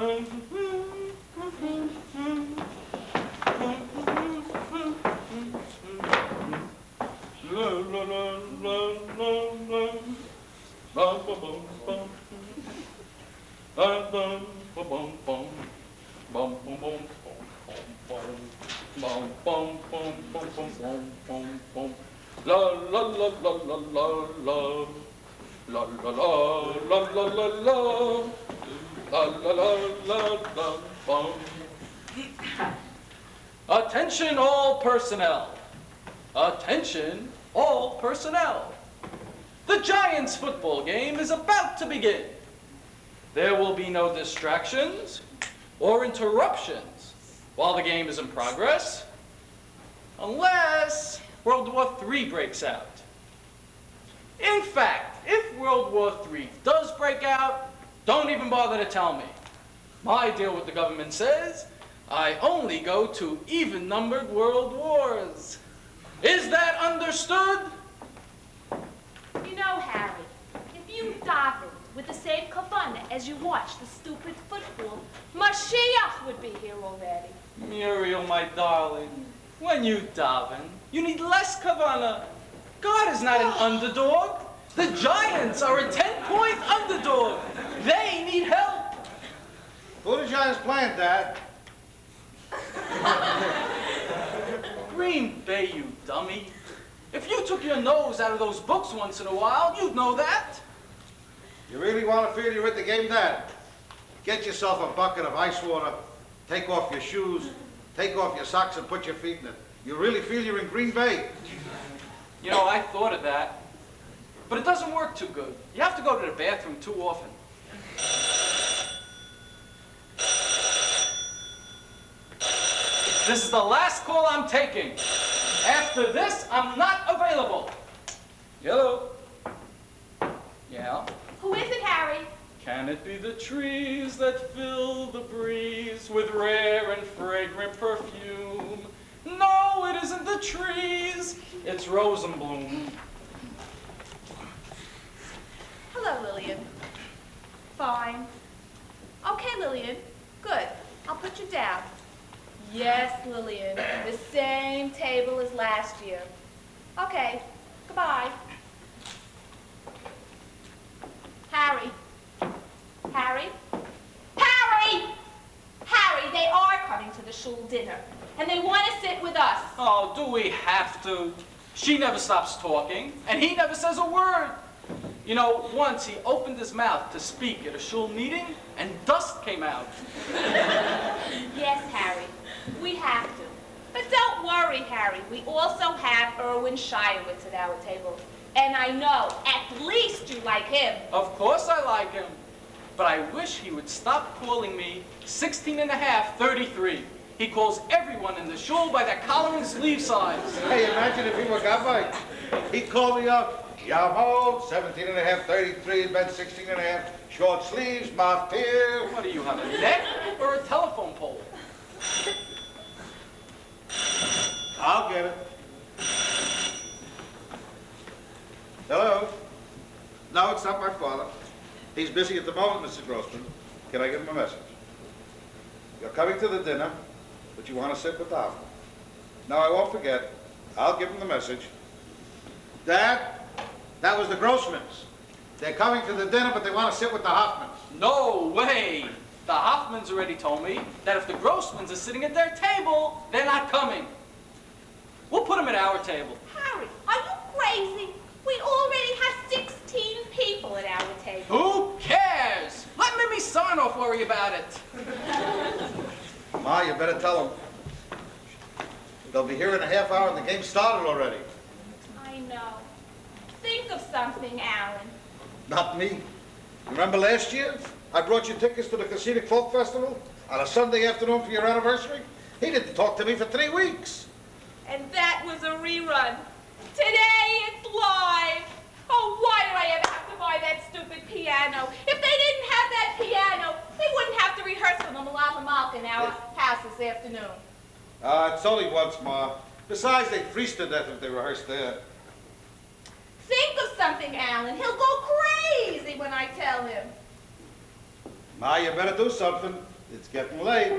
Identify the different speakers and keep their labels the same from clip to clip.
Speaker 1: La la la la la la la. La la la la la la la. La la la la la bum. Attention all personnel. Attention all personnel. The Giants football game is about to begin. There will be no distractions or interruptions while the game is in progress, unless World War III breaks out. In fact, if World War III does break out, don't even bother to tell me. My deal with the government says I only go to even-numbered world wars. Is that understood?
Speaker 2: You know, Harry, if you davened with the same kavanah as you watch the stupid football, Mashiach would be here already.
Speaker 1: Muriel, my darling, when you daven, you need less kavanah. God is not an underdog. The Giants are a 10-point underdog. They need help.
Speaker 3: Who are the Giants playing, Dad?
Speaker 1: Green Bay, you dummy. If you took your nose out of those books once in a while, you'd know that.
Speaker 3: You really want to feel you're at the game, Dad? Get yourself a bucket of ice water, take off your shoes, take off your socks and put your feet in it. You really feel you're in Green Bay?
Speaker 1: You know, I thought of that, but it doesn't work too good. You have to go to the bathroom too often. This is the last call I'm taking. After this, I'm not available. Hello? Yeah?
Speaker 2: Who is it, Harry?
Speaker 1: Can it be the trees that fill the breeze with rare and fragrant perfume? No, it isn't the trees. It's Rosenbloom.
Speaker 2: Hello, Lillian. Fine. Okay, Lillian. Good. I'll put you down. Yes, Lillian. The same table as last year. Okay. Goodbye. Harry. Harry? Harry! Harry, they are coming to the shul dinner, and they want to sit with us.
Speaker 1: Oh, do we have to? She never stops talking, and he never says a word. You know, once he opened his mouth to speak at a shul meeting, and dust came out.
Speaker 2: Yes, Harry, we have to. But don't worry, Harry. We also have Erwin Sheigitz at our table. And I know, at least you like him.
Speaker 1: Of course I like him. But I wish he would stop calling me 16½33. He calls everyone in the shul by their collar and sleeve size.
Speaker 3: Hey, imagine if he were Gabbai. He'd call me up. Yamod, 17½33, bed 16½, short sleeves, maftir.
Speaker 1: What do you have, a neck or a telephone pole?
Speaker 3: I'll get it. Hello? No, it's not my father. He's busy at the moment, Mrs. Grossman. Can I give him a message? You're coming to the dinner, but you want to sit with Alpha. No, I won't forget. I'll give him the message. Dad, that was the Grossmans. They're coming to the dinner, but they want to sit with the Hoffmans.
Speaker 1: No way! The Hoffmans already told me that if the Grossmans are sitting at their table, they're not coming. We'll put them at our table.
Speaker 2: Harry, are you crazy? We already have 16 people at our table.
Speaker 1: Who cares? Let Mimi Sarnoff worry about it.
Speaker 3: Ma, you better tell them. They'll be here in a half hour and the game started already.
Speaker 2: I know. Think of something, Alan.
Speaker 3: Not me. Remember last year? I brought you tickets to the Hasidic Folk Festival on a Sunday afternoon for your anniversary? He didn't talk to me for 3 weeks.
Speaker 2: And that was a rerun. Today it's live. Oh, why did I ever have to buy that stupid piano? If they didn't have that piano, they wouldn't have to rehearse for the Malala Malka in our house this afternoon.
Speaker 3: It's only once, Ma. Besides, they'd freeze to death if they rehearsed there.
Speaker 2: Think of something, Alan. He'll go crazy when I tell him.
Speaker 3: Ma, you better do something. It's getting late.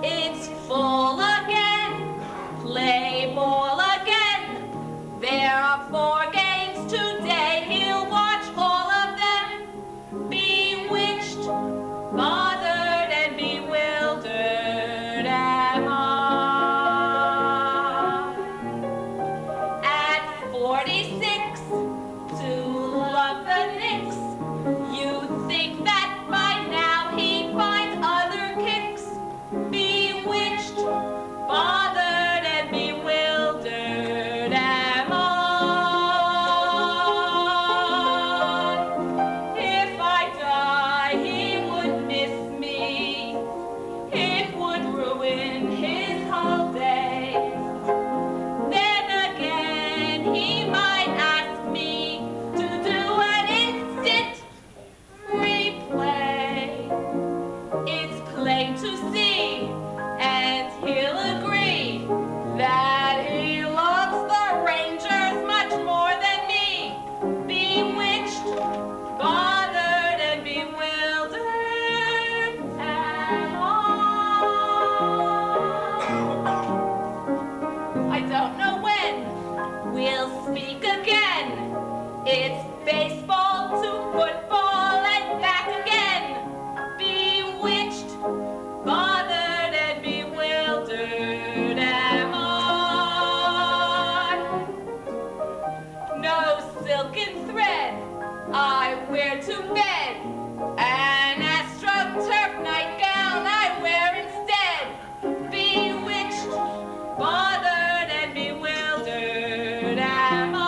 Speaker 2: It's full again, play ball again. There are 4 games today, he'll watch all of them. Bewitched, bothered and bewildered am I. At 46, to love the Knicks, you'd think that by now he'd find other kicks. Bewitched, bothered and bewildered am I. If I die, he would miss me. It would ruin his whole day. Then again, he might ask me to do an instant replay. It's plain to see, and he'll agree that he loves the Rangers much more than me. Bewitched, bothered and bewildered am I don't know when we'll speak again. It's baseball to football and back again. Bewitched, bothered and bewildered am I. No silken thread I wear to bed. An astroturf nightgown I wear instead. Bewitched, bothered and bewildered am I.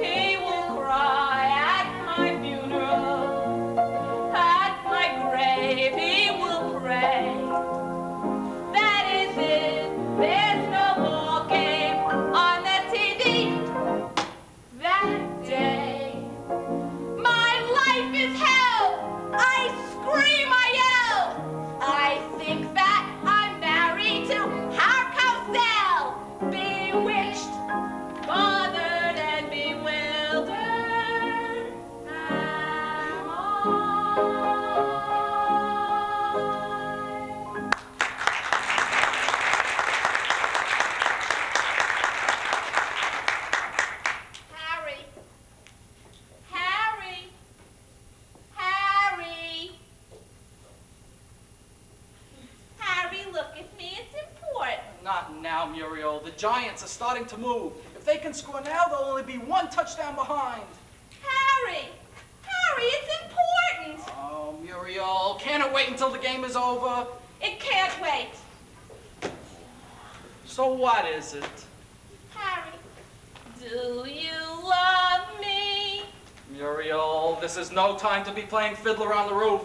Speaker 2: He will cry at my funeral. At my grave he will pray. That is it, there's no ball game on the TV that day. My life is hell! I scream, I yell! I think that I'm married to our Cosell. Bewitched, bothered and bewildered am I. Harry. Harry. Harry. Harry, look at me. It's important.
Speaker 1: Not now, Muriel. The Giants are starting to move. If they can score now, they'll only be 1 touchdown behind.
Speaker 2: Harry. Harry, it's important.
Speaker 1: Oh, Muriel, can't it wait until the game is over?
Speaker 2: It can't wait.
Speaker 1: So what is it?
Speaker 2: Harry, do you love me?
Speaker 1: Muriel, this is no time to be playing Fiddler on the Roof.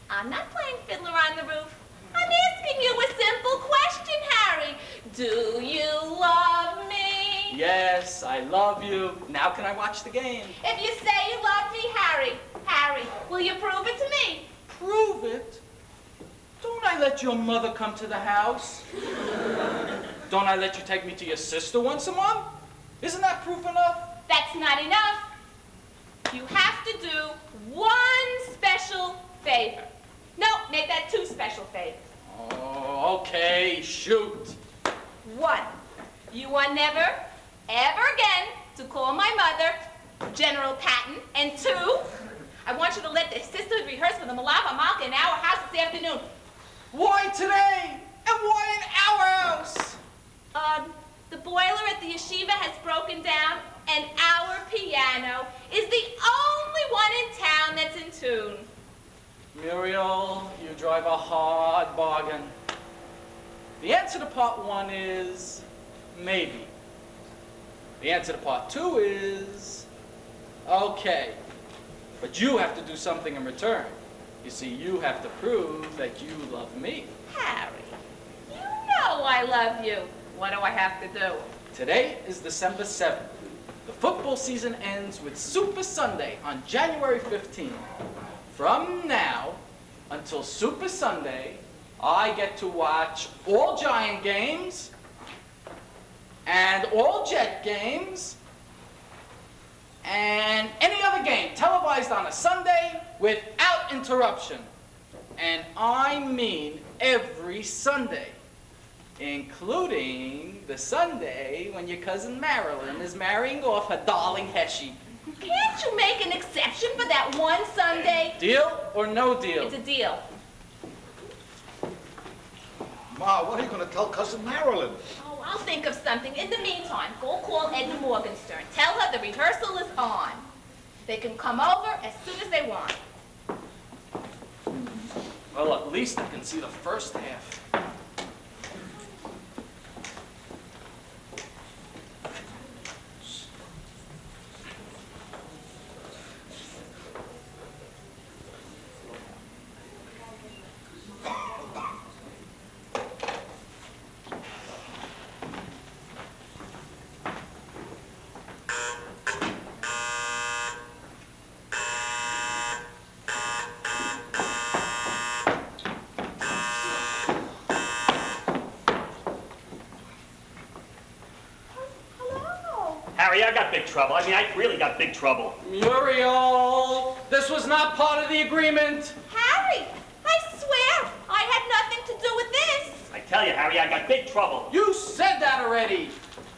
Speaker 2: I'm not playing Fiddler on the Roof. I'm asking you a simple question, Harry. Do you love me?
Speaker 1: Yes, I love you. Now can I watch the game?
Speaker 2: If you say you love me, Harry, will you prove it to me?
Speaker 1: Prove it? Don't I let your mother come to the house? Don't I let you take me to your sister once a month? Isn't that proof enough?
Speaker 2: That's not enough. You have to do 1 special favor. No, make that 2 special favors.
Speaker 1: Oh, okay, shoot.
Speaker 2: 1, you are never, ever again to call my mother General Patton. And 2, I want you to let the sisters rehearse for the Malava Malka in our house this afternoon.
Speaker 1: Why today? And why in our house?
Speaker 2: The boiler at the yeshiva has broken down, and our piano is the only one in town that's in tune.
Speaker 1: Muriel, you drive a hard bargain. The answer to part 1 is maybe. The answer to part 2 is okay. But you have to do something in return. You see, you have to prove that you love me.
Speaker 2: Harry, you know I love you. What do I have to do?
Speaker 1: Today is December 7th. The football season ends with Super Sunday on January 15th. From now until Super Sunday, I get to watch all Giant games and all Jet games and any other game televised on a Sunday without interruption. And I mean every Sunday, including the Sunday when your cousin Marilyn is marrying off her darling Heshy.
Speaker 2: Can't you make an exception for that one Sunday?
Speaker 1: Deal or no deal?
Speaker 2: It's a deal.
Speaker 3: Ma, what are you going to tell Cousin Marilyn?
Speaker 2: Oh, I'll think of something. In the meantime, go call Edna Morgenstern. Tell her the rehearsal is on. They can come over as soon as they want.
Speaker 1: Well, at least I can see the first half.
Speaker 4: Harry, I got big trouble. I mean, I really got big trouble.
Speaker 1: Muriel, this was not part of the agreement.
Speaker 2: Harry, I swear I had nothing to do with this.
Speaker 4: I tell you, Harry, I got big trouble.
Speaker 1: You said that already.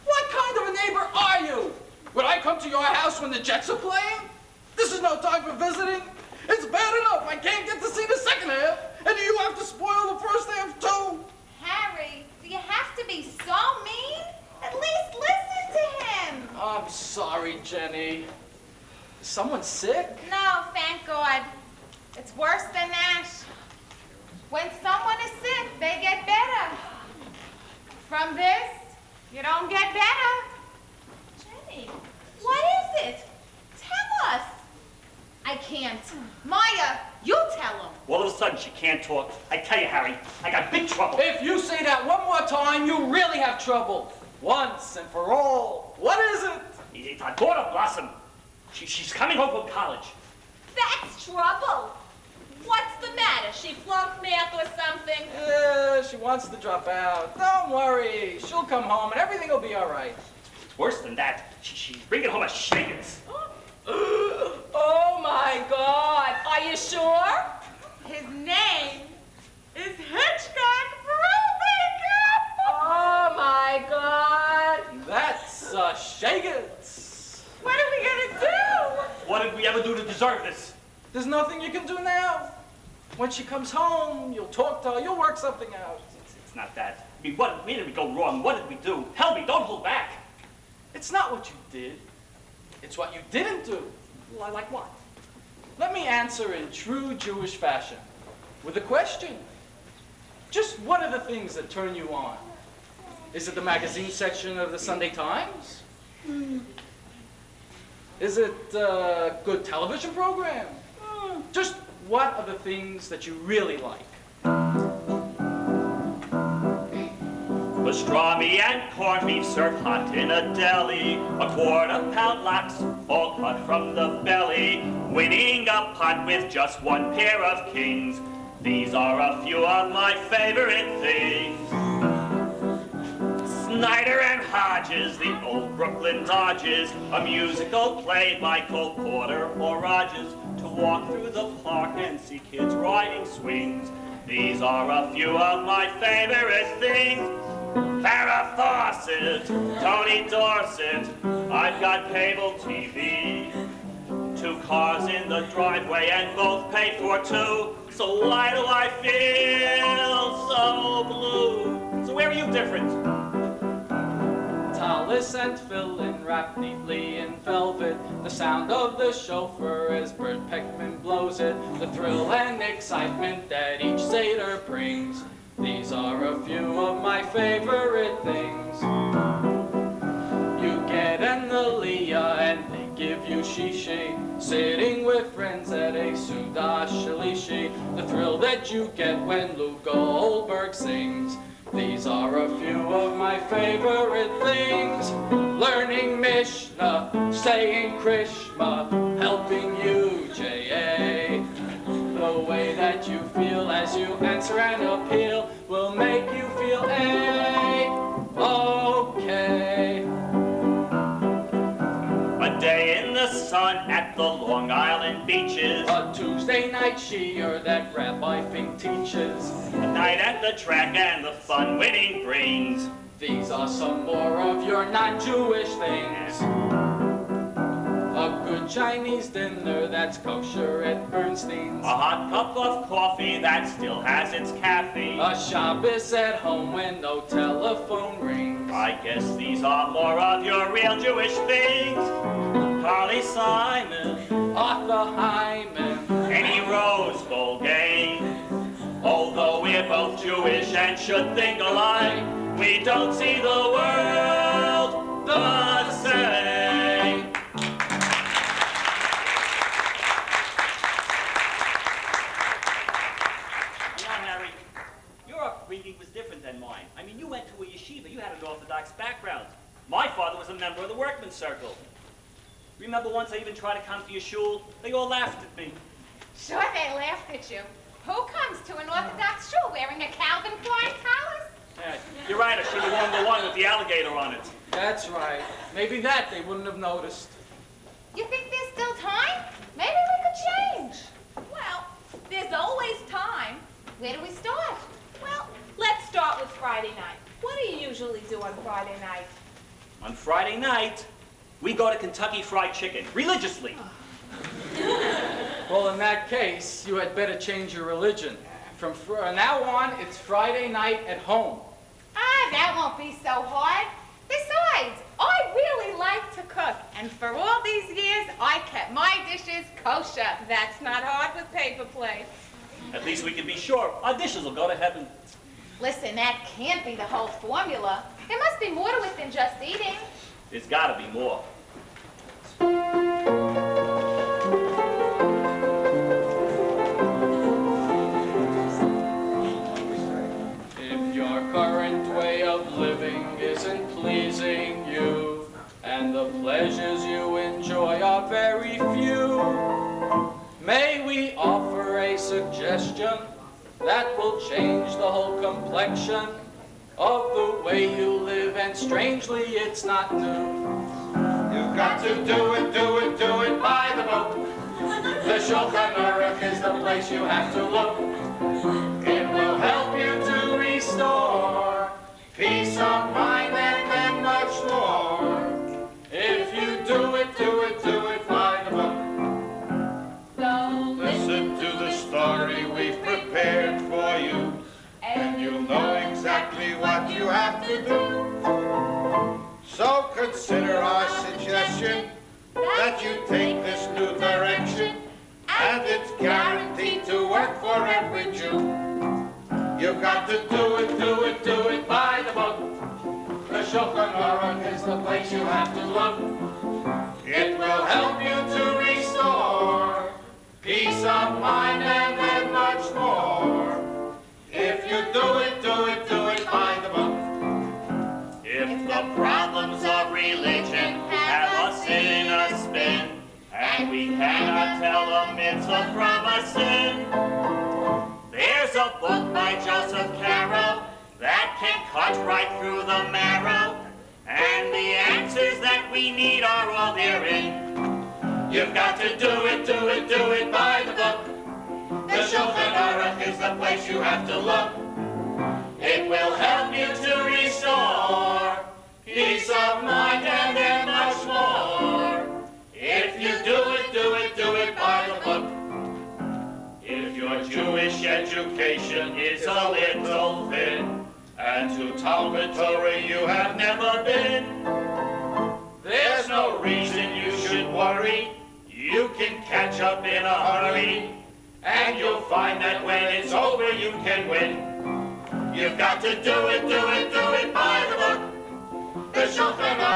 Speaker 1: What kind of a neighbor are you? Would I come to your house when the Jets are playing? This is no time for visiting. It's bad enough I can't get to see the second half, and you have to spoil the first half too.
Speaker 2: Harry, do you have to be so mean? At least listen to him.
Speaker 1: I'm sorry, Jenny. Is someone sick?
Speaker 2: No, thank God. It's worse than that. When someone is sick, they get better. From this, you don't get better. Jenny, what is it? Tell us. I can't. Maya, you tell him.
Speaker 4: All of a sudden, she can't talk. I tell you, Harry, I got big trouble.
Speaker 1: If you say that one more time, you really have trouble. Once and for all. What is it?
Speaker 4: It's our daughter, Blossom. She's coming home from college.
Speaker 2: That's trouble. What's the matter? She flunked math or something?
Speaker 1: She wants to drop out. Don't worry. She'll come home and everything will be all right.
Speaker 4: It's worse than that. She's bringing home a Sheigitz.
Speaker 2: Oh my God. Are you sure? His name is Hitchcock Brubaker. Oh my God.
Speaker 1: That's Sheigitz.
Speaker 2: What are we gonna do?
Speaker 4: What did we ever do to deserve this?
Speaker 1: There's nothing you can do now. When she comes home, you'll talk to her, you'll work something out.
Speaker 4: It's not that. I mean, where did we go wrong? What did we do? Tell me, don't hold back.
Speaker 1: It's not what you did. It's what you didn't do.
Speaker 4: Well, like what?
Speaker 1: Let me answer in true Jewish fashion with a question. Just what are the things that turn you on? Is it the magazine section of the Sunday Times? Is it a good television program? Just what are the things that you really like?
Speaker 4: Pastrami and corned beef served hot in a deli. A quart of pound lox, all cut from the belly. Winning a pot with just one pair of kings. These are a few of my favorite things. Snyder and Hodges, the old Brooklyn Dodgers. A musical play by Cole Porter or Rogers. To walk through the park and see kids riding swings. These are a few of my favorite things. Farrah Fawcett, Tony Dorsett, I've got cable TV. 2 cars in the driveway and both paid for 2. So why do I feel so blue? So where are you different?
Speaker 1: Tallis and Philin wrapped neatly in velvet. The sound of the chauffeur as Bert Peckman blows it. The thrill and excitement that each Seder brings. These are a few of my favorite things. You get an Aliyah and they give you shishi. Sitting with friends at a Suda Shalishi. The thrill that you get when Luke Goldberg sings. These are a few of my favorite things. Learning Mishnah, saying Krishma, helping UJA. The way that you feel as you answer an appeal will make you feel A-okay.
Speaker 4: A day in the sun at the Long Island beaches.
Speaker 1: A Tuesday night shiur that Rabbi Fink teaches.
Speaker 4: A night at the track and the fun winning brings.
Speaker 1: These are some more of your non-Jewish things. A good Chinese dinner that's kosher at Bernstein's.
Speaker 4: A hot cup of coffee that still has its caffeine.
Speaker 1: A Shabbos at home when no telephone rings.
Speaker 4: I guess these are more of your real Jewish things. Carly Simon,
Speaker 1: Arthur Hyman,
Speaker 4: any Rose Bowl game. Although we're both Jewish and should think alike, we don't see the world the same. Now, Harry, your upbringing was different than mine. I mean, you went to a yeshiva. You had an Orthodox background. My father was a member of the workman's circle. Remember once I even tried to come to your shul? They all laughed at me.
Speaker 2: Sure, they laughed at you. Who comes to an Orthodox shul wearing a Calvin Klein collar?
Speaker 4: Yeah, you're right, I should have worn the one with the alligator on it.
Speaker 1: That's right. Maybe that they wouldn't have noticed.
Speaker 2: You think there's still time? Maybe we could change. Well, there's always time. Where do we start? Well, let's start with Friday night. What do you usually do on Friday night?
Speaker 4: On Friday night, we go to Kentucky Fried Chicken, religiously.
Speaker 1: Well, in that case, you had better change your religion. From now on, it's Friday night at home.
Speaker 2: Ah, that won't be so hard. Besides, I really like to cook. And for all these years, I kept my dishes kosher. That's not hard with paper plates.
Speaker 4: At least we can be sure our dishes will go to heaven.
Speaker 2: Listen, that can't be the whole formula. There must be more to it than just eating.
Speaker 4: There's gotta be more.
Speaker 1: If your current way of living isn't pleasing you, and the pleasures you enjoy are very few, may we offer a suggestion that will change the whole complexion of the way you live, and strangely it's not new. You've got to do it by the book. The Shulchan Aruch is the place you have to look. It will help you to restore peace of mind and then much more. If you do it by the book.
Speaker 2: So
Speaker 3: Listen to the story we've prepared for you, and you'll know exactly what you have to do. So consider our suggestion that you take this new direction, and it's guaranteed to work for every Jew. You've got to do it by the book. The Shulchan Aruch is the place you have to look. It will help you to restore peace of mind and then much more. If you do it by the book.
Speaker 4: If the problems of religion have us in a spin, and we cannot tell a mitzvah from a sin, there's a book by Joseph Caro that can cut right through the marrow, and the answers that we need are all therein. You've got to do it by the book. The Shulchan Aruch is the place you have to look. It will help you to restore peace of mind and then much more. If you do it by the book. If your Jewish education is a little thin, and to Talmud Torah you have never been, there's no reason you should worry. You can catch up in a hurry, and you'll find that when it's over you can win. You've got to do it by the book. The Shulchan